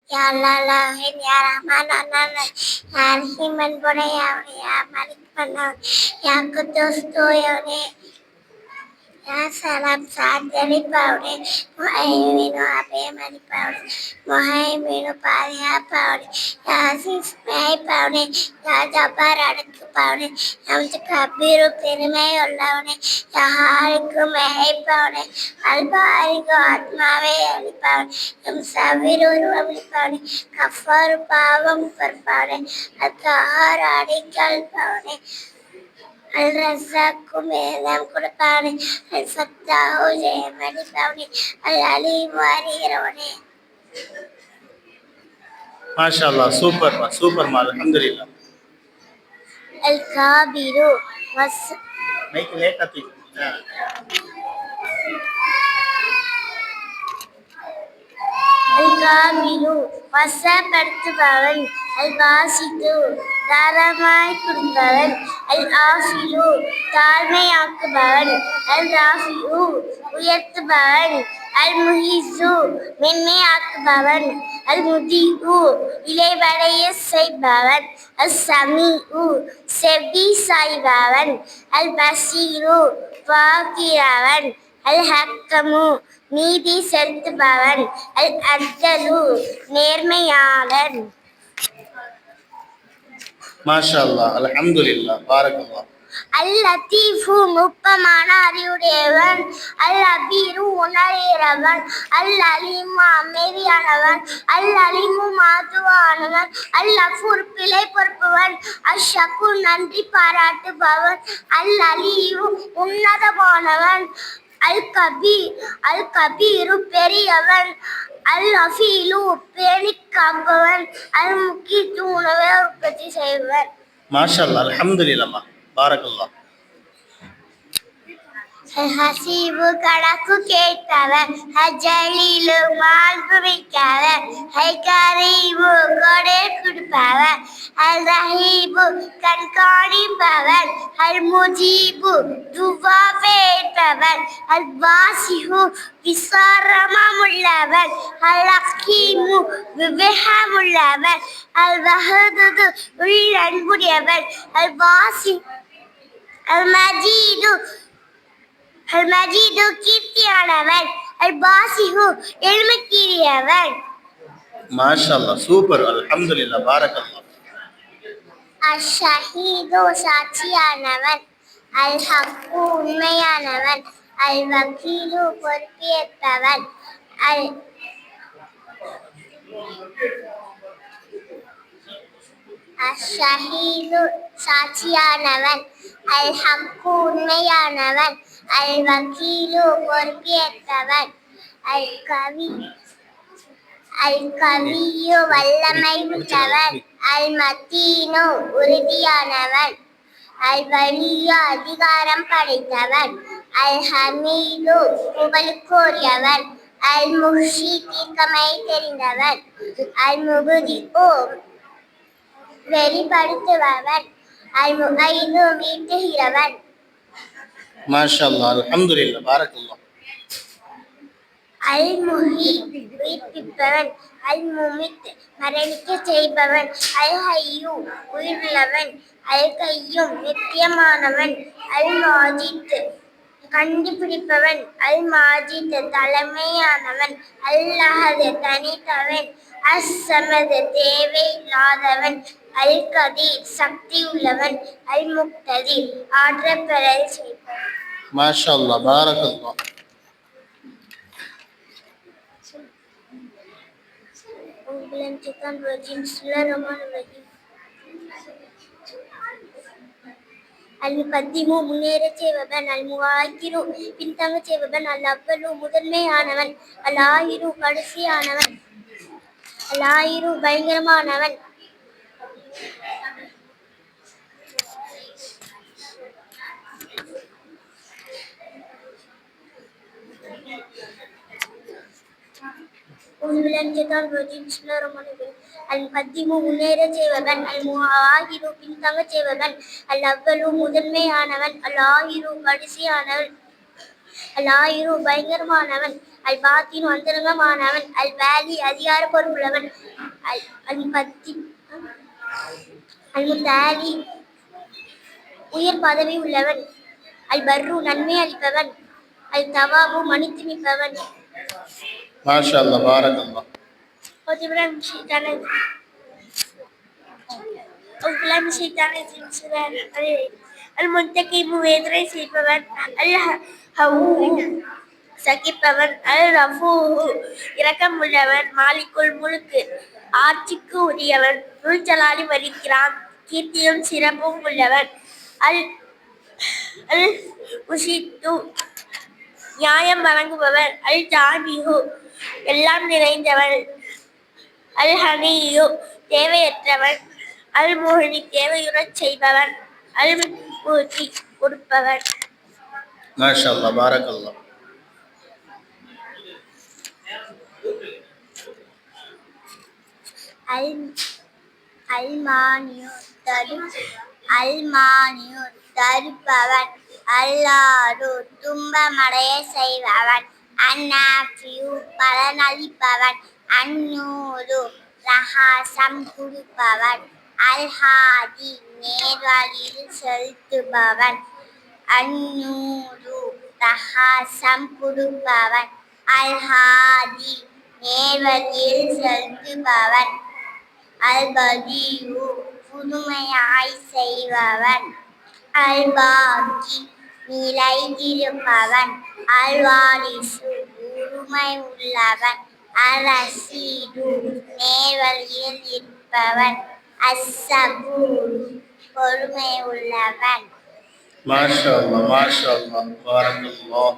Ya Lalahin, Ya Rahman, Ya Rahiman, Bode, Ya Malik, Ya Kudus, Tuyone, Ya salam saat dari paude, Muhaiminu abe mani paude, Muhaiminu pariha paude, Ya aziz mai paude, Ya jabar adak paude, Ya mutakabiru perimai ullaude, Ya hariku mai paude, Albariku atmave ali paude, Ya musaviru ali paude, Kafaru pavam par paude, Atahar adikal paude, الرزاق மேலாம் கொடுப்பானே சத்தாஹு ஜெயமளிப்பவனே அலீம் வாரியவனே. மாஷா அல்லாஹ், சூப்பர்மா சூப்பர்மா, அல்ஹம்துலில்லாஹ். الكابر வஸ் mic லேட்டா தூக்கி. الكامل வசப்படுத்துபவன், الباسط தாராளமாய் கொடுப்பவன், الآفிலு தாழ்மையாக்குபவன், الرافع உயர்த்துபவன், المعز மென்மையாக்குபவன், المذل இளைவடைய செய்பவன், السميع செவி சாய்பவன், البصير பார்க்கிறவன், الحكم நீதி செலுத்துபவன், அல்-அத்லு நேர்மையாளன். மாஷா அல்லாஹ், அல்ஹம்துலில்லாஹ், பாரக்கல்லாஹ். அல்-லத்தீஃபு நுட்பமான அறிவுடையவன், அல்-அபீரு உணர்கிறவன், அல்-அலீமு அமைதியானவன், அல்-அலீமு மாதுவானவன், அல்-லஃபூர் பிழை பொறுப்பவன், அஷ்-ஷக்கூர் நன்றி பாராட்டுபவன், அல்-அலியு உன்னதமானவன், அல்-கபீரு பெரியவன், அல்-அஃபீலு பேணிக் காப்பவன், அல்-முகீத்து உணவை உற்பத்தி செய்பவன். மாஷா அல்லாஹ், அல்ஹம்துலில்லாஹ், பாரக்கல்லாஹ். ஹசீபு கணக்கு கேட்பவர், ஹஜலீலு மாண்பு மிக்கவர், ஹைகரீபு கொடை கொடுப்பவர், அல் ரஹீபு கண்காணிப்பவர், அல் முஜீபு துவா கேட்பவர், அல் வாசிஹு விசாரமுள்ளவர், அல் ஹக்கீமு விவேகமுள்ளவர், அல் வஹதுது உள்ளன்புடையவர், அல் வாசி அல் மஜீது அல்-மஜீது கீர்த்தியானவன், அல்-பாசிஹு எழுமைக்குரியவன். மாஷா அல்லாஹ், சூப்பர், அல்ஹம்துலில்லாஹ், பாரக்கல்லாஹ். அஷ்-ஷஹீது சாட்சியானவன், அல்-ஹக்கு உண்மையானவன், அல்-வக்கீலு பொறுப்பேற்பவன், அஷ்-ஷஹீது சாட்சியானவன், அல்-ஹக்கு உண்மையானவன், அல்-வக்கீலு பொறுப்பேற்பவன், அல்-கவியு வல்லமை உள்ளவன், அல்-மத்தீனு உறுதியானவன், அல்-வலியு அதிகாரம் படைத்தவன், அல்-ஹமீது புகழுக்குரியவன், அல்-முஹ்ஷி தீர்க்கமை தெரிந்தவன், அல்-முபதிஉ வெளிப்படுத்துபவன், அல்-முஐது மீட்டுகிறவன். மாஷா அல்லாஹ், அல்ஹம்துலில்லாஹ், பாரக்கல்லாஹ். அல்-முஹீ உயிர்ப்பிப்பவன், அல்-முமித் மரணிக்க செய்பவன், அல்-ஹய்யு உயிருள்ளவன், அல்-கய்யூம் நித்தியமானவன், அல்-மாஜித் கண்டுபிடிப்பவன், அல்-மாஜித் தலைமையானவன், அல்-அஹத் தனித்தவன், அஸ்-ஸமத் தேவை இல்லாதவன், அல்-கதீர் சக்தி உள்ளவன், அல்-முக்ததிர் ஆற்றல் பெறல் செய்பவன். மாஷா அல்லாஹ், பாரக்கல்லாஹ். அல்-முகத்திமு முன்னேறச் செய்பவன், அல்-முஆக்கிரு பின்தங்கச் செய்பவன், அல்-அவ்வலு முதன்மையானவன், அல்-ஆஹிரு கடைசியானவன், அல்-ஆஹிரு பயங்கரமானவன், அல்-முகத்திமு முன்னேறச் செய்பவன், அல்-முஆக்கிரு பின்தங்கச் செய்பவன், அல்-அவ்வலு முதன்மையானவன், அல்-ஆஹிரு கடைசியானவன், அல்-ஆஹிரு பயங்கரமானவன், அல் பாத்தின் அந்தரங்கமானவன், அல் வாலி அதிகார பொறுப்புள்ளவன், அல் அல் பத்தி அல் முத்தாலி உயர் பதவி உள்ளவன், அல் பர்ரு நன்மை அளிப்பவன், அல் தவாபு மன்னித்து நிற்பவன். மாஷா அல்லாஹ் பாரக்கல்லாஹ். அல்-முன்தகிமு வேதனை செய்பவன், அல்-ஹவ்வூ சகிப்பவன், அல்-ரஃபூஉ இரக்கம் உள்ளவன், மாலிக்குல் முல்க் ஆட்சிக்கு உரியவன், துல் ஜலாலி வலிக்கிறான் கீர்த்தியும் சிறப்பும் உள்ளவன், அல்-முஷீத்து நியாயம் வழங்குபவர், அல்-ஜாமிஹு எல்லாம் நிறைந்தவன், அல்-ஹனிய்யு தேவையற்றவன், அல்-முஹ்னி தேவையுறச் செய்பவன், அல்-முஃதி கொடுப்பவன். மாஷா அல்லாஹ் பாரக்கல்லாஹ். அல்மானியு தடுப்பவன், அல்லாஹு துன்பமடைய செய்பவன், அந்நாஃபியு பலனளிப்பவன், அந்நூரு பிரகாசம் கொடுப்பவன், அல்ஹாதி நேர்வழியில் செலுத்துபவன், அந்நூரு பிரகாசம் கொடுப்பவன், அல்ஹாதி நேர்வழியில் செலுத்துபவன், அல்-பதீஉ புதுமையாய் செய்பவன், அல்-பாக்கி நிலைத்திருப்பவன், அல்-வாரிசு உரிமை உள்ளவன், அர்-ரஷீது நேர்வழியில் இருப்பவன், அஸ்-சபூர் பொறுமை உள்ளவன். மாஷா அல்லாஹ் பாரக்கல்லாஹ்.